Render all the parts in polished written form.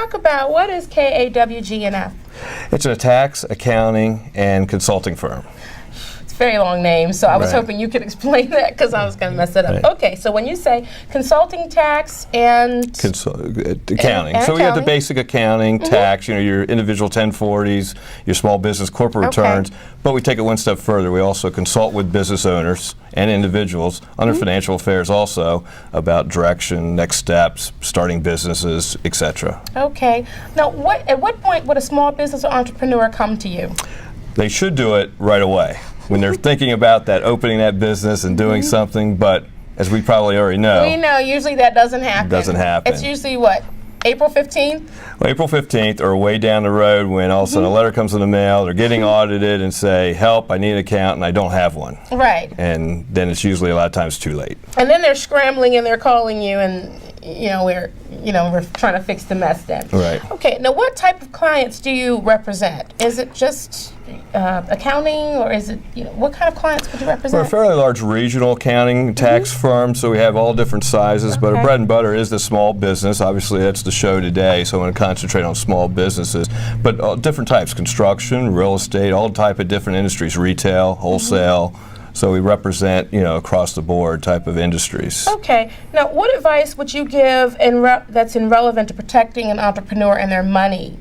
talk about what is KAWG&F? It's a tax, accounting, and consulting firm. Very long name, so I was Right. hoping you could explain that because I was going to mess it up. Right. Okay, so when you say consulting, tax, and Accounting. And So we have the accounting. basic accounting, tax, your individual 1040s, your small business corporate Okay. returns, but we take it one step further. We also consult with business owners and individuals on their financial affairs also about direction, next steps, starting businesses, etc. Okay. Now, at what point would a small business or entrepreneur come to you? They should do it right away when they're thinking about that, opening that business and doing something, but as we probably already know, We know usually that doesn't happen. Doesn't happen. It's usually what? April 15th? well, April 15th or way down the road when all of a sudden a letter comes in the mail, they're getting audited and say, help, I need an accountant, I don't have one. Right. And then it's usually a lot of times too late. And then they're scrambling and they're calling you and we're trying to fix the mess then. Right. Okay, now what type of clients do you represent? Is it just accounting or is it, what kind of clients would you We're a represent? fairly large regional accounting tax firm, so we have all different sizes, but our Okay. bread and butter is the small business. Obviously, that's the show today, so I want to concentrate on small businesses. But different types, construction, real estate, all type of different industries, retail, wholesale. So we represent, across the board type of industries. Okay, now what advice would you give that's relevant to protecting an entrepreneur and their money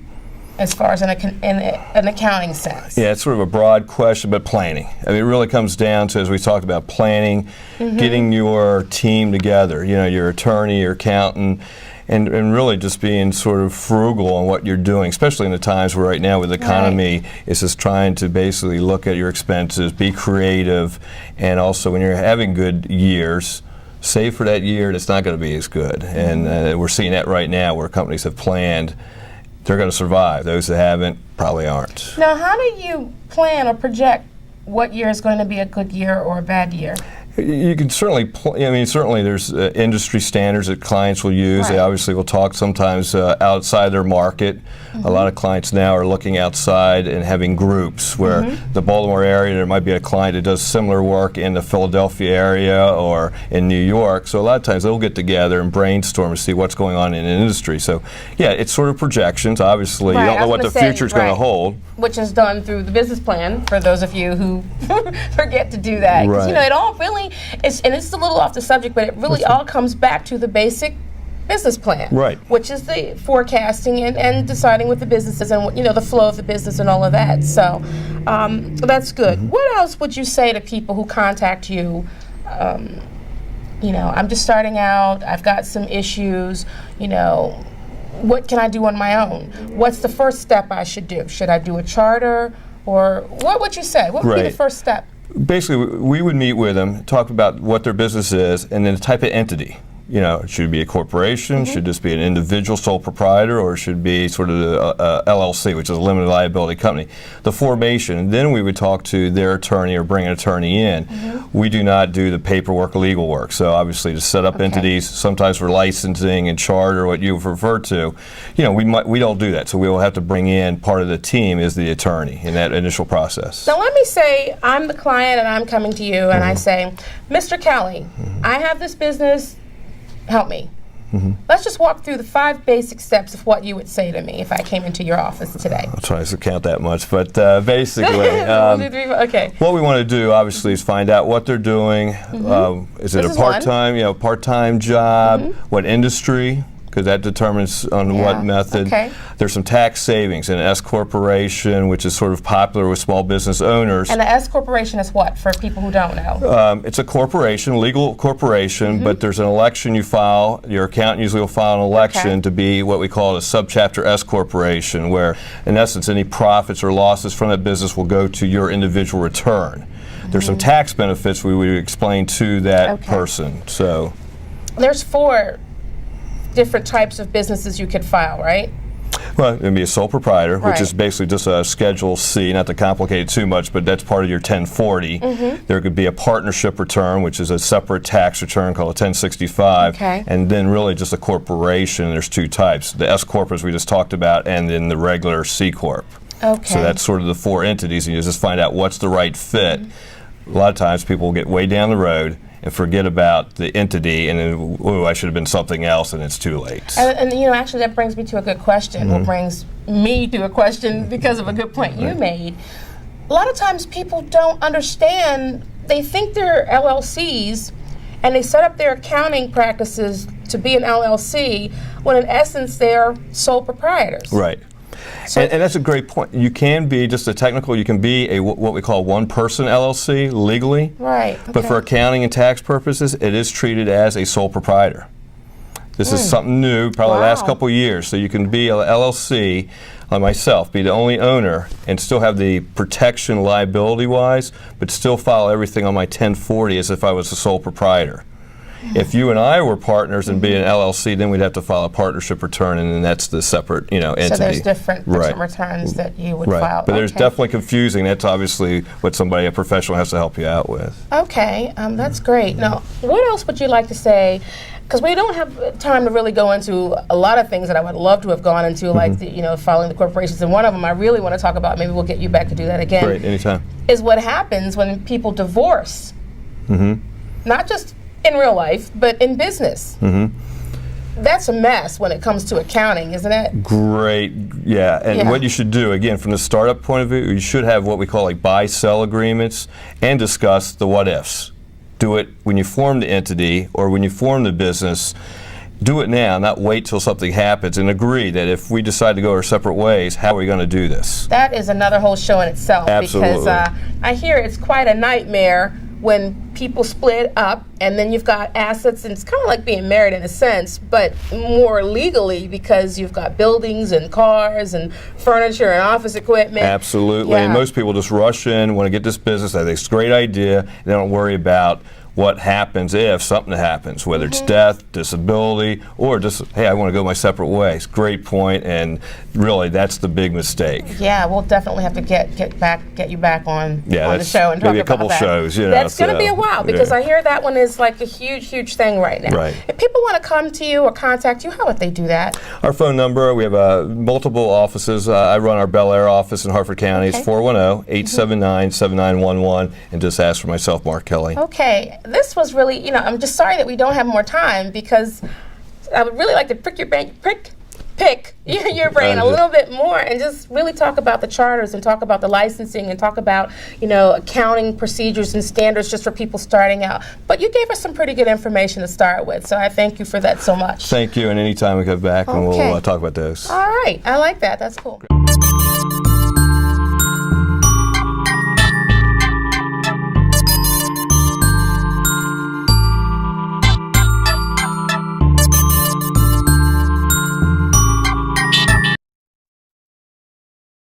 as far as in an accounting sense? Yeah, it's sort of a broad question, but planning. I mean, it really comes down to, as we talked about, planning, getting your team together, your attorney, your accountant, and really just being sort of frugal on what you're doing, especially in the times where right now with the economy, it's just trying to basically look at your expenses, be creative, and also when you're having good years, save for that year that's not going to be as good. And we're seeing that right now where companies have planned, they're going to survive. Those that haven't probably aren't. Now, how do you plan or project what year is going to be a good year or a bad year? You can certainly, certainly there's industry standards that clients will use. They Right. obviously will talk sometimes outside their market. A lot of clients now are looking outside and having groups where the Baltimore area, there might be a client that does similar work in the Philadelphia area or in New York. So a lot of times they'll get together and brainstorm and see what's going on in an industry. So yeah, it's sort of projections. Obviously, Right, you don't I know was what the gonna say, future's going to right. hold. Which is done through the business plan for those of you who forget to do that. 'Cause, Right. it all really, it's a little off the subject, but it really all comes back to the basic business plan. Right. Which is the forecasting and deciding with the businesses and, the flow of the business and all of that. So that's good. What else would you say to people who contact you? I'm just starting out, I've got some issues, what can I do on my own? What's the first step I should do? Should I do a charter? Or what would you say? What would be the Right. first step? Basically, we would meet with them, talk about what their business is, and then the type of entity. Should it be a corporation? Should this be an individual sole proprietor, or should it be sort of a LLC, which is a limited liability company? The formation, and then we would talk to their attorney or bring an attorney in. We do not do the paperwork, legal work. So obviously, to set up entities, sometimes for licensing and charter, what you've referred to, we don't do that. So we will have to bring in part of the team is the attorney in that initial process. So let me say I'm the client and I'm coming to you and I say, Mr. Kelly, I have this business. Help me. Let's just walk through the 5 basic steps of what you would say to me if I came into your office today. I'll try to count that much, but basically, 1, 2, 3, 4, okay. what we want to do, obviously, is find out what they're doing. Is it This a is part-time job? What industry? Because that determines on what method. Okay. There's some tax savings in an S corporation, which is sort of popular with small business owners. And the S corporation is what, for people who don't know? It's a corporation, legal corporation, but there's an election you file. Your accountant usually will file an election to be what we call a subchapter S corporation, where in essence any profits or losses from that business will go to your individual return. There's some tax benefits we would explain to that person. So There's 4 different types of businesses you could file, right? Well, it would be a sole proprietor, which Right. is basically just a Schedule C, not to complicate it too much, but that's part of your 1040. There could be a partnership return, which is a separate tax return called a 1065, Okay. and then really just a corporation. There's 2 types, the S Corp, as we just talked about, and then the regular C Corp. Okay. So that's sort of the 4 entities, and you just find out what's the right fit. A lot of times people will get way down the road, and forget about the entity, and then, oh, I should have been something else, and it's too late. And you know, actually, that brings me to a good question. Well, brings me to a question because of a good point you made. A lot of times people don't understand, they think they're LLCs, and they set up their accounting practices to be an LLC, when in essence they're sole proprietors. Right. So And that's a great point. You can be, just a technical, you can be a what we call one-person LLC legally. Right. But for accounting and tax purposes, it is treated as a sole proprietor. This is something new, probably the last couple of years. So you can be a LLC, like myself, be the only owner, and still have the protection liability-wise, but still file everything on my 1040 as if I was a sole proprietor. If you and I were partners and be an LLC, then we'd have to file a partnership return, and then that's the separate, entity. So there's different returns that you would file. But there's definitely confusing. That's obviously what a professional has to help you out with. Okay, that's great. Now, what else would you like to say? Because we don't have time to really go into a lot of things that I would love to have gone into, like following the corporations. And one of them I really want to talk about. Maybe we'll get you back to do that again. Great, anytime. Is what happens when people divorce. Not just in real life, but in business. That's a mess when it comes to accounting, isn't it? Great, yeah. And what you should do, again, from the startup point of view, you should have what we call like buy-sell agreements and discuss the what-ifs. Do it when you form the entity or when you form the business. Do it now, not wait till something happens, and agree that if we decide to go our separate ways, how are we going to do this? That is another whole show in itself. Absolutely. Because I hear it's quite a nightmare when people split up and then you've got assets, and it's kind of like being married in a sense, but more legally, because you've got buildings and cars and furniture and office equipment. Absolutely. Yeah. And most people just rush in, want to get this business. They think it's a great idea. They don't worry about what happens if something happens, whether it's death, disability, or just, hey, I want to go my separate ways. Great point, and really, that's the big mistake. Yeah, we'll definitely have to get you back on the show and talk maybe a couple about that. shows. That's going to be a while, because I hear that one is like a huge thing right now. Right. If people want to come to you or contact you, how would they do that? Our phone number, we have multiple offices. I run our Bel Air office in Harford County. It's 410-879-7911, and just ask for myself, Mark Kelly. Okay. This was really, I'm just sorry that we don't have more time, because I would really like to pick your brain a little bit more and just really talk about the charters and talk about the licensing and talk about, accounting procedures and standards just for people starting out. But you gave us some pretty good information to start with, so I thank you for that so much. Thank you, and anytime we go back and we'll talk about those. All right. I like that. That's cool.